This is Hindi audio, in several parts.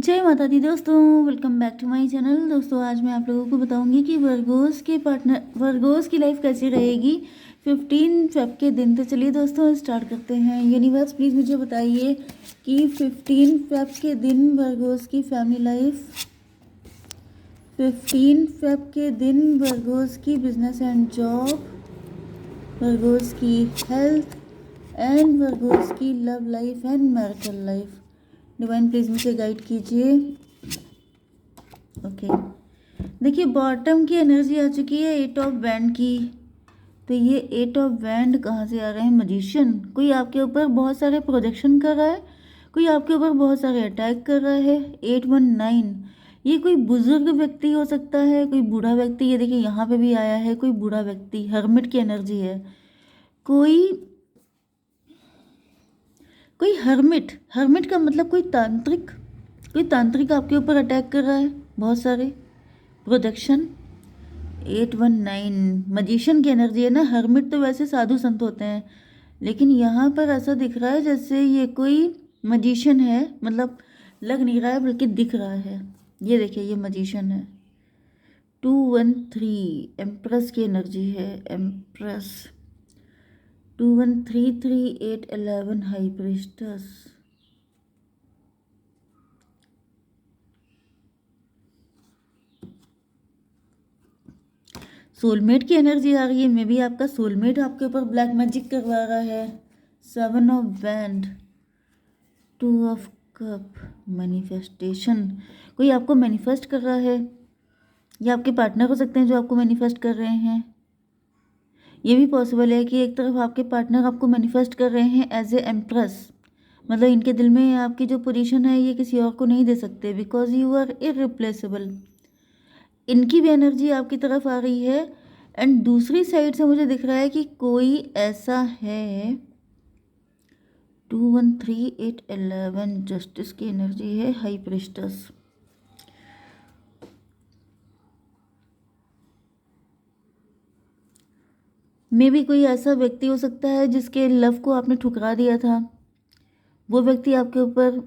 जय माता दी दोस्तों, welcome back to my channel. दोस्तों आज मैं आप लोगों को बताऊंगी कि वर्गोस की लाइफ कैसी रहेगी 15 फेब के दिन। तो चलिए दोस्तों स्टार्ट करते हैं। यूनिवर्स प्लीज़ मुझे बताइए कि 15 फेब के दिन वर्गोस की फैमिली लाइफ, 15 फेब के दिन वर्गोस की बिजनेस एंड जॉब, वर्गोस की हेल्थ एंड वर्गोस की love life and marital life. Divine please मुझे गाइड कीजिए। ओके, देखिए बॉटम की एनर्जी आ चुकी है 8 ऑफ बैंड की। तो ये 8 ऑफ बैंड कहाँ से आ रहे हैं? मजिशियन। कोई आपके ऊपर बहुत सारे प्रोजेक्शन कर रहा है, कोई आपके ऊपर बहुत सारे अटैक कर रहा है। 819, ये कोई बुजुर्ग व्यक्ति हो सकता है, कोई बूढ़ा व्यक्ति। ये देखिए यहाँ पे भी आया है कोई बूढ़ा व्यक्ति, हर्मिट की एनर्जी है। कोई हर्मिट का मतलब कोई तांत्रिक आपके ऊपर अटैक कर रहा है, बहुत सारे प्रोजेक्शन। 819 मजिशियन की एनर्जी है ना। हर्मिट तो वैसे साधु संत होते हैं, लेकिन यहाँ पर ऐसा दिख रहा है जैसे ये कोई मजिशियन है, मतलब लग नहीं रहा है बल्कि दिख रहा है। ये देखिए ये मजिशियन है। 213 एम्प्रेस की एनर्जी है, एम्प्रेस। 2133811 हाई प्रीस्टस। सोलमेट की एनर्जी आ रही है, मे बी आपका सोलमेट आपके ऊपर ब्लैक मैजिक करवा रहा है। 7 of band, 2 of cup, manifestation. कोई आपको मैनिफेस्ट कर रहा है, या आपके पार्टनर हो सकते हैं जो आपको मैनिफेस्ट कर रहे हैं। ये भी पॉसिबल है कि एक तरफ आपके पार्टनर आपको मैनिफेस्ट कर रहे हैं एज ए एम्प्रेस, मतलब इनके दिल में आपकी जो पोजीशन है ये किसी और को नहीं दे सकते, बिकॉज यू आर इररिप्लेसेबल। इनकी भी एनर्जी आपकी तरफ आ रही है। एंड दूसरी साइड से मुझे दिख रहा है कि कोई ऐसा है। 213 811 जस्टिस की एनर्जी है, हाई प्रीस्टस। मे भी कोई ऐसा व्यक्ति हो सकता है जिसके लव को आपने ठुकरा दिया था। वो व्यक्ति आपके ऊपर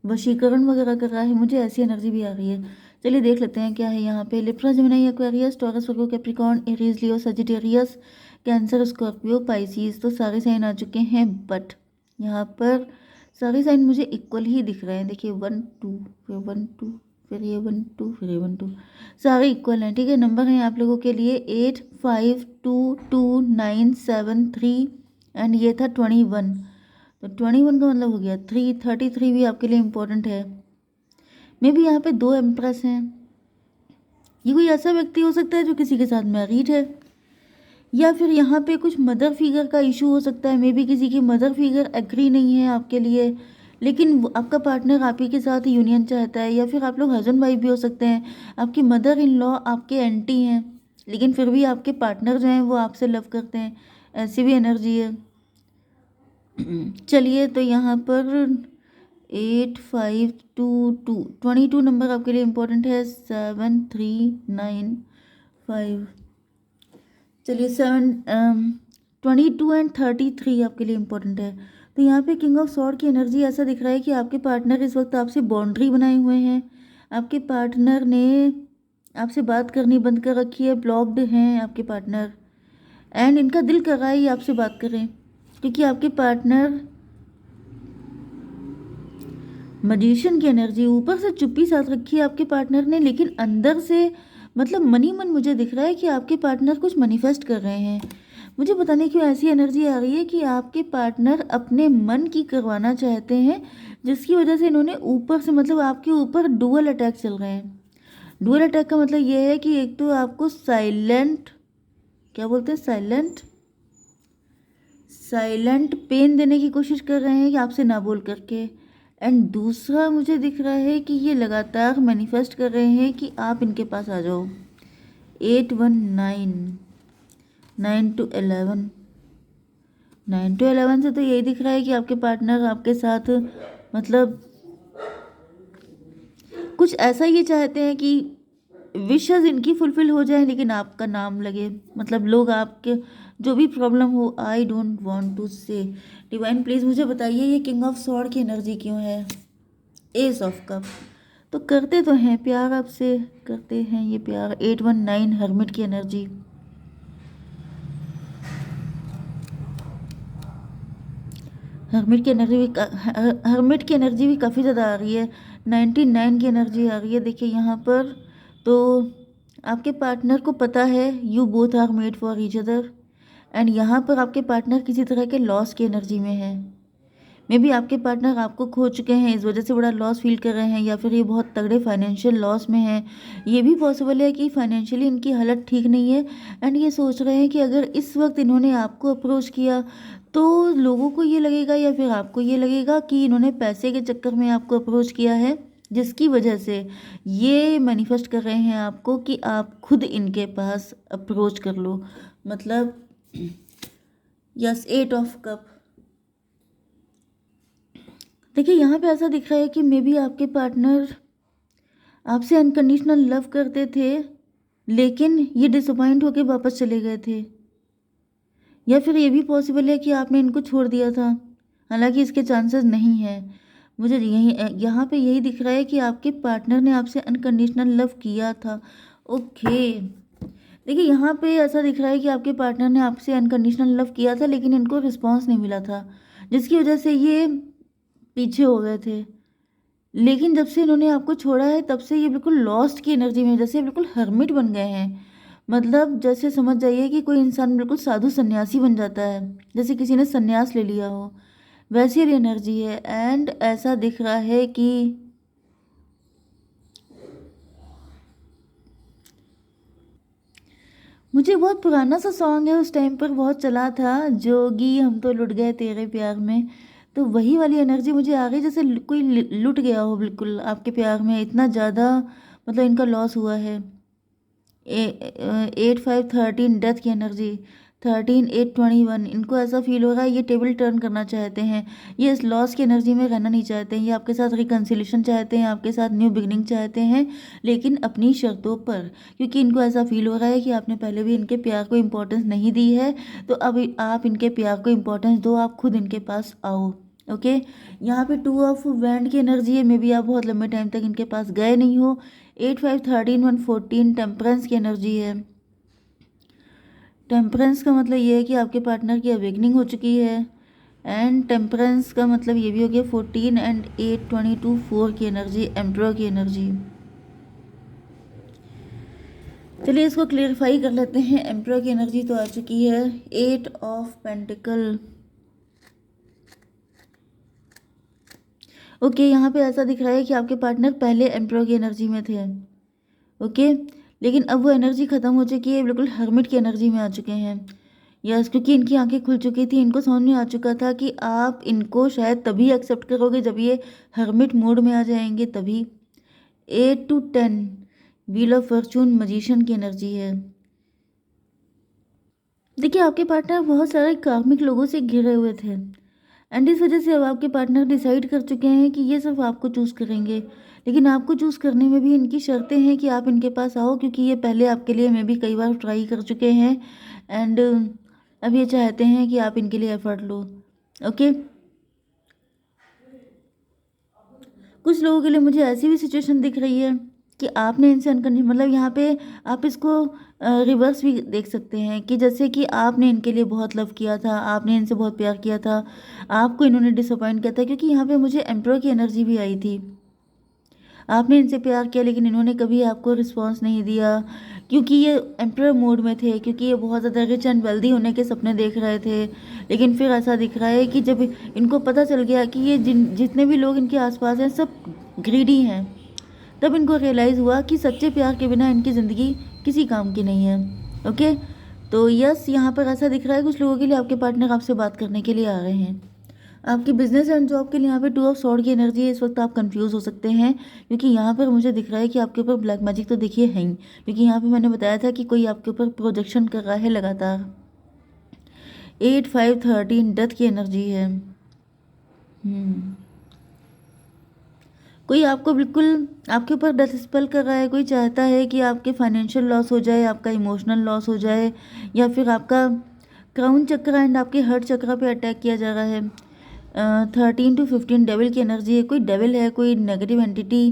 वशीकरण वगैरह कर रहा है, मुझे ऐसी एनर्जी भी आ रही है। चलिए देख लेते हैं क्या है यहाँ पे। लिब्रा, जेमिनी, एक्वेरियस, टॉरस, वर्गो, कैप्रिकॉर्न, एरीज, लियो, सजिटेरियस, कैंसर, स्कॉर्पियो, पाइसिस। तो सारे साइन आ चुके हैं, बट यहाँ पर सारे साइन मुझे इक्वल ही दिख रहे हैं। देखिए 1 2 फिर 1 2 फिर ये 1 2 फिर ये 1 2, सारे इक्वल हैं। ठीक है, नंबर हैं आप लोगों के लिए 8 5 2 2 9 7 3 एंड ये था 21। तो 21 का मतलब हो गया 333 भी आपके लिए इम्पोर्टेंट है। मे भी यहाँ पे 2 एम्प्रेस हैं। ये कोई ऐसा व्यक्ति हो सकता है जो किसी के साथ मैरिड है, या फिर यहाँ पे कुछ मदर फिगर का इशू हो सकता है। मे बी किसी की मदर फिगर एग्री नहीं है आपके लिए, लेकिन आपका पार्टनर आप ही के साथ यूनियन चाहता है, या फिर आप लोग हस्बैंड वाइफ भी हो सकते हैं। आपकी मदर इन लॉ आपके एंटी हैं, लेकिन फिर भी आपके पार्टनर जो हैं वो आपसे लव करते हैं, ऐसी भी एनर्जी है। चलिए तो यहाँ पर 8522 नंबर आपके लिए इम्पोर्टेंट है। 7395। चलिए 22 एंड 33 आपके लिए इम्पोर्टेंट है। तो यहाँ पे किंग ऑफ सॉर्ड की एनर्जी ऐसा दिख रहा है कि आपके पार्टनर इस वक्त आपसे बाउंड्री बनाए हुए हैं। आपके पार्टनर ने आपसे बात करनी बंद कर रखी है, ब्लॉक्ड हैं आपके पार्टनर। एंड इनका दिल कर रहा है ये आपसे बात करें, क्योंकि आपके पार्टनर मजिशियन की एनर्जी, ऊपर से चुप्पी साथ रखी है आपके पार्टनर ने, लेकिन अंदर से मतलब मनी मन मुझे दिख रहा है कि आपके पार्टनर कुछ मैनिफेस्ट कर रहे हैं। मुझे पता नहीं क्यों ऐसी एनर्जी आ रही है कि आपके पार्टनर अपने मन की करवाना चाहते हैं, जिसकी वजह से इन्होंने ऊपर से मतलब आपके ऊपर डुअल अटैक चल रहे हैं। डुअल अटैक का मतलब ये है कि एक तो आपको साइलेंट, क्या बोलते हैं, साइलेंट पेन देने की कोशिश कर रहे हैं कि आपसे ना बोल करके। एंड दूसरा मुझे दिख रहा है कि ये लगातार मैनिफेस्ट कर रहे हैं कि आप इनके पास आ जाओ। 819 9 to 11, 9 to 11 से तो यही दिख रहा है कि आपके पार्टनर आपके साथ मतलब कुछ ऐसा ये चाहते हैं कि विशेस इनकी फुलफिल हो जाए, लेकिन आपका नाम लगे, मतलब लोग आपके जो भी प्रॉब्लम हो। आई डोंट वांट टू से। डिवाइन प्लीज़ मुझे बताइए ये किंग ऑफ सॉर्ड की एनर्जी क्यों है? S of cup. तो करते तो हैं प्यार आपसे, करते हैं ये प्यार। 819 हर्मिट की एनर्जी। हर्मिट की एनर्जी भी काफ़ी ज़्यादा आ रही है। 99 की एनर्जी आ रही है देखिए यहाँ पर। तो आपके पार्टनर को पता है you both are made for each other, and यहाँ पर आपके पार्टनर किसी तरह के लॉस की एनर्जी में है। मे बी आपके पार्टनर आपको खो चुके हैं, इस वजह से बड़ा लॉस फील कर रहे हैं, या फिर ये बहुत तगड़े फाइनेंशियल लॉस में हैं। ये भी पॉसिबल है कि फाइनेंशियली इनकी हालत ठीक नहीं है, एंड ये सोच रहे हैं कि अगर इस वक्त इन्होंने आपको अप्रोच किया तो लोगों को ये लगेगा या फिर आपको ये लगेगा कि इन्होंने पैसे के चक्कर में आपको अप्रोच किया है, जिसकी वजह से ये मैनिफेस्ट कर रहे हैं आपको कि आप खुद इनके पास अप्रोच कर लो। मतलब यस, 8 ऑफ कप। देखिए यहाँ पे ऐसा दिख रहा है कि मे बी आपके पार्टनर आपसे अनकंडीशनल लव करते थे, लेकिन ये डिसअपॉइंट होके वापस चले गए थे। या फिर ये भी पॉसिबल है कि आपने इनको छोड़ दिया था, हालांकि इसके चांसेस नहीं है। मुझे यहाँ पे यही दिख रहा है कि आपके पार्टनर ने आपसे अनकंडीशनल लव किया था। ओके, देखिए यहाँ पे ऐसा दिख रहा है कि आपके पार्टनर ने आपसे अनकंडीशनल लव किया था, लेकिन इनको रिस्पॉन्स नहीं मिला था, जिसकी वजह से ये पीछे हो गए थे। लेकिन जब से इन्होंने आपको छोड़ा है तब से ये बिल्कुल लॉस्ट की एनर्जी में, जैसे बिल्कुल हर्मिट बन गए हैं। मतलब जैसे समझ जाइए कि कोई इंसान बिल्कुल साधु सन्यासी बन जाता है, जैसे किसी ने सन्यास ले लिया हो, वैसी वाली एनर्जी है। एंड ऐसा दिख रहा है कि मुझे बहुत पुराना सा सॉन्ग है, उस टाइम पर बहुत चला था, जोगी हम तो लुट गए तेरे प्यार में। तो वही वाली एनर्जी मुझे आ गई, जैसे कोई लुट गया हो बिल्कुल आपके प्यार में, इतना ज़्यादा मतलब इनका लॉस हुआ है। 8513 डेथ की एनर्जी। 13821 इनको ऐसा फील हो रहा है ये टेबल टर्न करना चाहते हैं, ये इस लॉस की एनर्जी में रहना नहीं चाहते हैं, ये आपके साथ रिकन्सिलेशन चाहते हैं, आपके साथ न्यू बिगनिंग चाहते हैं, लेकिन अपनी शर्तों पर। क्योंकि इनको ऐसा फील हो रहा है कि आपने पहले भी इनके प्यार को इम्पोर्टेंस नहीं दी है, तो अब आप इनके प्यार को इम्पोर्टेंस दो, आप खुद इनके पास आओ। ओके, यहाँ पे 2 ऑफ वैंड की एनर्जी है, मे बी आप बहुत लंबे टाइम तक इनके पास गए नहीं हो। 8513 114 टेम्परेंस की एनर्जी है। टेम्परेंस का मतलब ये है कि आपके पार्टनर की अवेकनिंग हो चुकी है, एंड टेम्परेंस का मतलब ये भी हो गया 14 एंड 8 22 4 की एनर्जी, एम्परर की एनर्जी। चलिए इसको क्लियरिफाई कर लेते हैं। एम्परर की एनर्जी तो आ चुकी है। 8 ऑफ पेंटिकल। ओके, यहाँ पे ऐसा दिख रहा है कि आपके पार्टनर पहले एम्परर की एनर्जी में थे। ओके, लेकिन अब वो एनर्जी ख़त्म हो चुकी है, बिल्कुल हर्मिट की एनर्जी में आ चुके हैं। यस, क्योंकि इनकी आंखें खुल चुकी थी, इनको समझ में आ चुका था कि आप इनको शायद तभी एक्सेप्ट करोगे जब ये हर्मिट मोड में आ जाएंगे, तभी। 8 to 10 wheel of Fortune, magician की एनर्जी है। देखिए आपके पार्टनर बहुत सारे कार्मिक लोगों से घिरे हुए थे, एंड इस वजह से अब आपके पार्टनर डिसाइड कर चुके हैं कि ये सिर्फ आपको चूज़ करेंगे। लेकिन आपको चूज़ करने में भी इनकी शर्तें हैं कि आप इनके पास आओ, क्योंकि ये पहले आपके लिए मैं भी कई बार ट्राई कर चुके हैं, एंड अब ये चाहते हैं कि आप इनके लिए एफर्ट लो। ओके, कुछ लोगों के लिए मुझे ऐसी भी सिचुएशन दिख रही है कि आपने इनसे अनकंडीशनल, मतलब यहाँ पे आप इसको रिवर्स भी देख सकते हैं कि जैसे कि आपने इनके लिए बहुत लव किया था, आपने इनसे बहुत प्यार किया था, आपको इन्होंने डिसअपॉइंट किया था, क्योंकि यहाँ पे मुझे एम्परर की एनर्जी भी आई थी। आपने इनसे प्यार किया लेकिन इन्होंने कभी आपको रिस्पॉन्स नहीं दिया, क्योंकि ये एम्परर मोड में थे, क्योंकि ये बहुत ज़्यादा रिच एंड वेल्दी होने के सपने देख रहे थे। लेकिन फिर ऐसा दिख रहा है कि जब इनको पता चल गया कि ये जितने भी लोग इनके आसपास हैं सब ग्रीडी हैं, तब इनको रियलाइज़ हुआ कि सच्चे प्यार के बिना इनकी ज़िंदगी किसी काम की नहीं है। ओके, तो यस, यहाँ पर ऐसा दिख रहा है कुछ लोगों के लिए आपके पार्टनर आपसे बात करने के लिए आ रहे हैं। आपकी बिजनेस एंड जॉब के लिए यहाँ पे 2 ऑफ सॉर्ड की एनर्जी है। इस वक्त आप कंफ्यूज हो सकते हैं, क्योंकि यहाँ पर मुझे दिख रहा है कि आपके ऊपर ब्लैक मैजिक तो देखिए है ही, क्योंकि यहाँ पे मैंने बताया था कि कोई आपके ऊपर प्रोजेक्शन कर रहा है लगातार। 8 5 13 डेथ की एनर्जी है। कोई आपको बिल्कुल आपके ऊपर डेथ स्पेल कर रहा है, कोई चाहता है कि आपके फाइनेंशियल लॉस हो जाए, आपका इमोशनल लॉस हो जाए, या फिर आपका क्राउन चक्र एंड आपके हर्ट चक्र पे अटैक किया जा रहा है। 13 to 15 डेविल की एनर्जी है। कोई डेविल है, कोई नेगेटिव एंटिटी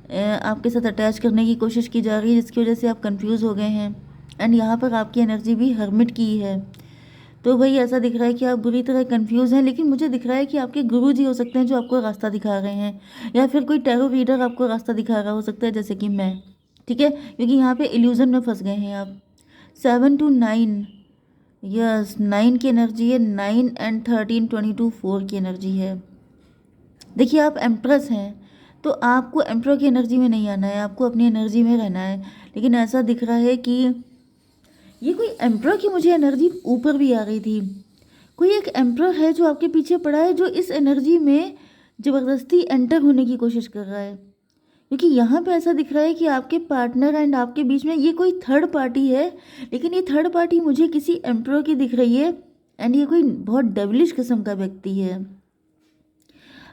आपके साथ अटैच करने की कोशिश की जा रही है, जिसकी वजह से आप कंफ्यूज हो गए हैं। एंड यहाँ पर आपकी एनर्जी भी हर्मिट की है। तो भाई ऐसा दिख रहा है कि आप बुरी तरह कंफ्यूज हैं, लेकिन मुझे दिख रहा है कि आपके गुरुजी हो सकते हैं जो आपको रास्ता दिखा रहे हैं, या फिर कोई टैरो रीडर आपको रास्ता दिखा रहा हो सकता है, जैसे कि मैं। ठीक है, क्योंकि यहाँ पे इल्यूजन में फंस गए हैं आप। 7 to 9, यस 9 की एनर्जी है। 9 एंड 13 22 4 की एनर्जी है। देखिए आप एम्प्रेस हैं, तो आपको एम्प्रो की एनर्जी में नहीं आना है, आपको अपनी एनर्जी में रहना है। लेकिन ऐसा दिख रहा है कि ये कोई एम्प्रो की मुझे एनर्जी ऊपर भी आ रही थी। कोई एक एम्प्रो है जो आपके पीछे पड़ा है, जो इस एनर्जी में ज़बरदस्ती एंटर होने की कोशिश कर रहा है। क्योंकि यहाँ पे ऐसा दिख रहा है कि आपके पार्टनर एंड आपके बीच में ये कोई थर्ड पार्टी है, लेकिन ये थर्ड पार्टी मुझे किसी एम्प्रो की दिख रही है। एंड ये कोई बहुत डेविलिश किस्म का व्यक्ति है।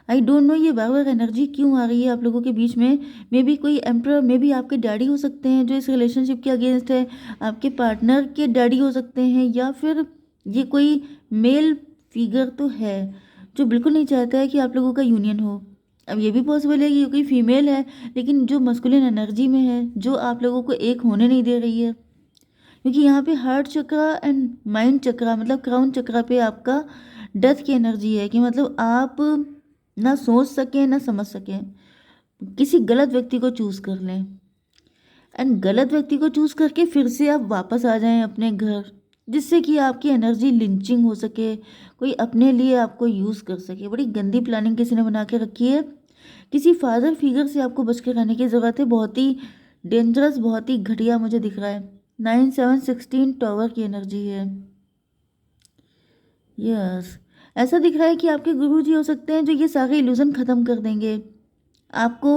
आई डोंट नो ये बार बार एनर्जी क्यों आ रही है आप लोगों के बीच में। मे बी कोई एम्प्रोर, मे बी आपके डैडी हो सकते हैं जो इस रिलेशनशिप के अगेंस्ट है, आपके पार्टनर के डैडी हो सकते हैं, या फिर ये कोई मेल फिगर तो है जो बिल्कुल नहीं चाहता है कि आप लोगों का यूनियन हो। अब ये भी पॉसिबल है कि ये कोई फीमेल है, लेकिन जो मस्कुलिन एनर्जी में है, जो आप लोगों को एक होने नहीं दे रही है। क्योंकि यहाँ पे हार्ट चक्रा एंड माइंड चक्रा, मतलब क्राउन चक्रा पे आपका डेथ की एनर्जी है, कि मतलब आप ना सोच सकें ना समझ सकें, किसी गलत व्यक्ति को चूज़ कर लें, एंड गलत व्यक्ति को चूज़ करके फिर से आप वापस आ जाएं अपने घर, जिससे कि आपकी एनर्जी लिंचिंग हो सके, कोई अपने लिए आपको यूज़ कर सके। बड़ी गंदी प्लानिंग किसी ने बना के रखी है। किसी फादर फिगर से आपको बच के रहने की ज़रूरत है। बहुत ही डेंजरस, बहुत ही घटिया मुझे दिख रहा है। 9 7 16 टॉवर की एनर्जी है। यस, ऐसा दिख रहा है कि आपके गुरुजी हो सकते हैं जो ये सारे इल्यूज़न ख़त्म कर देंगे, आपको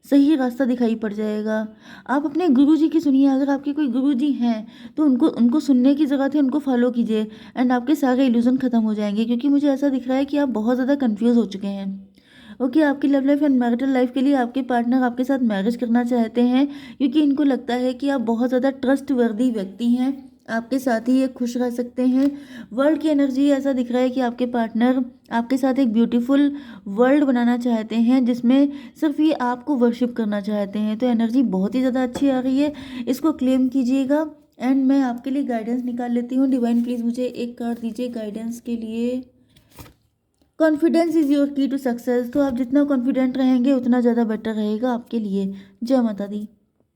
सही रास्ता दिखाई पड़ जाएगा। आप अपने गुरुजी की सुनिए। अगर आपके कोई गुरुजी हैं तो उनको उनको सुनने की ज़रूरत है, उनको फॉलो कीजिए, एंड आपके सारे इल्यूज़न ख़त्म हो जाएंगे। क्योंकि मुझे ऐसा दिख रहा है कि आप बहुत ज़्यादा कंफ्यूज हो चुके हैं। ओके, आपकी love life and marital life के लिए आपके पार्टनर आपके साथ मैरिज करना चाहते हैं, क्योंकि इनको लगता है कि आप बहुत ज़्यादा ट्रस्ट वर्दी व्यक्ति हैं, आपके साथ ही ये खुश रह सकते हैं। वर्ल्ड की एनर्जी ऐसा दिख रहा है कि आपके पार्टनर आपके साथ एक ब्यूटीफुल वर्ल्ड बनाना चाहते हैं, जिसमें सिर्फ ये आपको वर्शिप करना चाहते हैं। तो एनर्जी बहुत ही ज़्यादा अच्छी आ रही है, इसको क्लेम कीजिएगा। एंड मैं आपके लिए गाइडेंस निकाल लेती हूँ। डिवाइन प्लीज़ मुझे एक कार्ड दीजिए गाइडेंस के लिए। कॉन्फिडेंस इज़ योर की टू सक्सेस। तो आप जितना कॉन्फिडेंट रहेंगे उतना ज़्यादा बेटर रहेगा आपके लिए। जय माता दी।